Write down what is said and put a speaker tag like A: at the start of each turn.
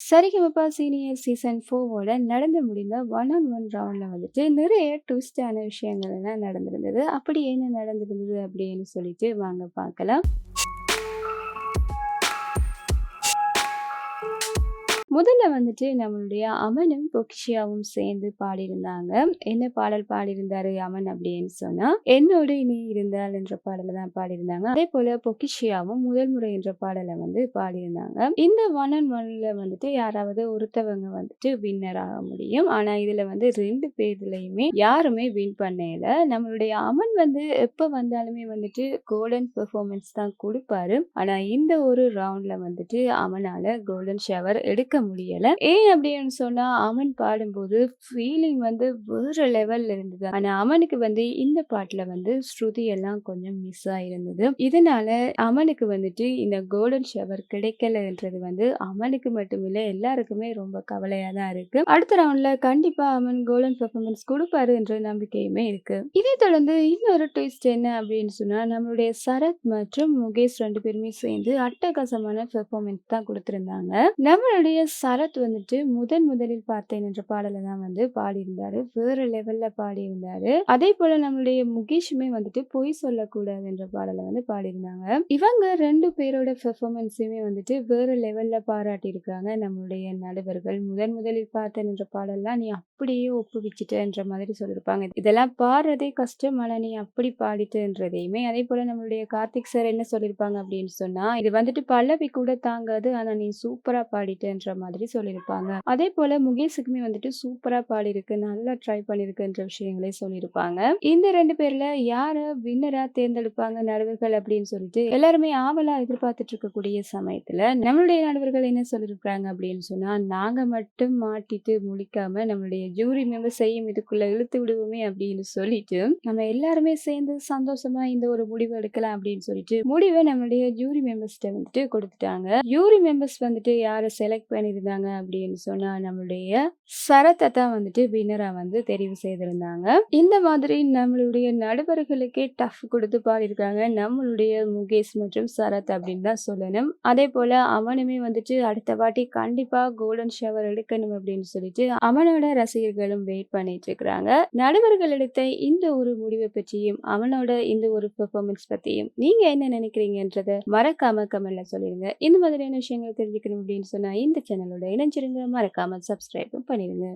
A: Sa Re Ga Ma Pa senior season 4ஓட நடந்து முடிந்த one on one ரவுண்ட்ல வந்துட்டு நிறைய ட்விஸ்டான விஷயங்கள் எல்லாம் நடந்திருந்தது. அப்படி என்ன நடந்திருந்தது அப்படின்னு சொல்லிட்டு வாங்க பார்க்கலாம். முதல்ல வந்துட்டு நம்மளுடைய அமனும், பொக்கிஷியாவும் சேர்ந்து பாடியிருந்தாங்க. என்ன பாடல் பாடியிருந்தாரு அமன் அப்படின்னு சொன்னா, "என்னோடு நீ இருந்தால்" என்ற பாடல தான் பாடியிருந்தாங்க. அதேபோல பொக்கிஷியாவும் முதல் முறை என்ற பாடல வந்து பாடியிருந்தாங்க. இந்த ஒன் அண்ட் ஒன்ல வந்துட்டு யாராவது ஒருத்தவங்க வந்துட்டு வின்னர் ஆக முடியும். ஆனா இதுல வந்து 2 பேர்லயுமே யாருமே வின் பண்ணல. நம்மளுடைய அமன் வந்து எப்ப வந்தாலுமே வந்துட்டு கோல்டன் பெர்ஃபார்மன்ஸ் தான் குடுப்பாரு. ஆனா இந்த ஒரு ரவுண்ட்ல வந்துட்டு அமனால கோல்டன் ஷவர் எடுக்க முடியல. ஏன் அப்படின்னு சொன்னா, அமன் பாடும்போது ஃபீலிங் வந்து வேற லெவல்ல இருந்தது. ஆனா அமனுக்கு வந்து இந்த பாட்டுல வந்து ஸ்ருதி எல்லாம் கொஞ்சம் மிஸ் ஆயிருந்தது. இதனால அமனுக்கு வந்துட்டு இந்த கோல்டன் ஷவர் கிடைக்கலன்றது வந்து அமனுக்கு மட்டுமில்ல எல்லாருக்குமே ரொம்ப கவலையா தான் இருக்கு. அடுத்த ரவுண்ட்ல கண்டிப்பா அமன் கோல்டன் பெர்ஃபார்மன்ஸ் குடுப்பாரு என்ற நம்பிக்கையுமே இருக்கு. இதை தொடர்ந்து இன்னொரு ட்விஸ்ட் என்ன அப்படின்னு சொன்னா, நம்மளுடைய சரத் மற்றும் முகேஷ் 2 பேருமே சேர்ந்து அட்டகாசமான பெர்ஃபார்மன்ஸ் தான் குடுத்திருந்தாங்க. நம்மளுடைய சரத் வந்துட்டு முதலில் பார்த்தேன் என்ற பாடல தான் வந்து பாடியிருந்தாரு. வேற லெவல்ல பாடியிருந்தாரு. அதே போல நம்மளுடைய முகேஷுமே வந்துட்டு பொய் சொல்லக்கூடாது என்ற பாடல வந்து பாடியிருந்தாங்க. இவங்க 2 பேரோட பெர்ஃபார்மன்ஸுமே வந்துட்டு வேற லெவல்ல பாராட்டியிருக்காங்க நம்மளுடைய நடுவர்கள். முதலில் பார்த்தேன் என்ற பாடல்லாம் நீ அப்படியே ஒப்புவிச்சிட்டன்ற மாதிரி சொல்லியிருப்பாங்க. இதெல்லாம் பாடுறதே கஷ்டம். ஆனா நீ அப்படி பாடிட்டன்றதையுமே அதே போல நம்மளுடைய கார்த்திக் சார் என்ன சொல்லியிருப்பாங்க அப்படின்னு சொன்னா, இது வந்துட்டு பல்லவி கூட தாங்காது. ஆனா நீ சூப்பரா பாடிட்டன்ற மாதிரி சொல்லியிருப்பாங்க. அதே போல முகேஷுக்குமே வந்துட்டு சூப்பரா பாடியிருக்கு. நல்லா ட்ரை பண்ணியிருக்குன்ற விஷயங்களே சொல்லியிருப்பாங்க. இந்த 2 பேர்ல யார வின்னரா தேர்ந்தெடுப்பாங்க நடுவர்கள் அப்படின்னு சொல்லிட்டு எல்லாருமே ஆவலா எதிர்பார்த்துட்டு இருக்கக்கூடிய சமயத்துல நம்மளுடைய நடுவர்கள் என்ன சொல்லியிருக்காங்க அப்படின்னு சொன்னா, நாங்க மட்டும் மாட்டிட்டு முழிக்காம நம்மளுடைய ஜூரி மெம்பர்ஸையும் இதுக்குள்ள இழுத்து விடுவோமே அப்படின்னு சொல்லிட்டு நம்ம எல்லாருமே சேர்ந்து சந்தோஷமா இந்த ஒரு முடிவு எடுக்கலாம் அப்படின்னு சொல்லிட்டு முடிவை நம்மளுடைய ஜூரி மெம்பர்ஸ்ட்ட வந்துட்டு கொடுத்துட்டாங்க. ஜூரி மெம்பர்ஸ் வந்துட்டு யாரை செலக்ட் பண்ணியிருந்தாங்க அப்படின்னு சொன்னா, நம்மளுடைய சரத்தை தான் வந்துட்டு வின்னரா வந்து தெரிவு செய்திருந்தாங்க. இந்த மாதிரி நம்மளுடைய நடுவர்களுக்கே டஃப் கொடுத்து பாடியிருக்காங்க நம்மளுடைய முகேஷ் மற்றும் சரத் அப்படின்னு தான் சொல்லணும். அதே போல அவனுமே வந்துட்டு அடுத்த வாட்டி கண்டிப்பா கோல்டன் ஷவர் எடுக்கணும் அப்படின்னு சொல்லிட்டு அவனோட ரசிகர்களும் வெயிட் பண்ணிட்டு இருக்கிறாங்க. நடுவர்கள் எடுத்த இந்த ஒரு முடிவை பற்றியும் அவனோட இந்த ஒரு பெர்ஃபார்மன்ஸ் பத்தியும் நீங்க என்ன நினைக்கிறீங்கன்றத மறக்காம கமெண்ட்ல சொல்லிருங்க. இந்த மாதிரியான விஷயங்கள் தெரிஞ்சுக்கணும் அப்படின்னு சொன்னா இந்த சேனலோட இணைஞ்சிருங்க. மறக்காம சப்ஸ்கிரைபும் பண்ணிருங்க.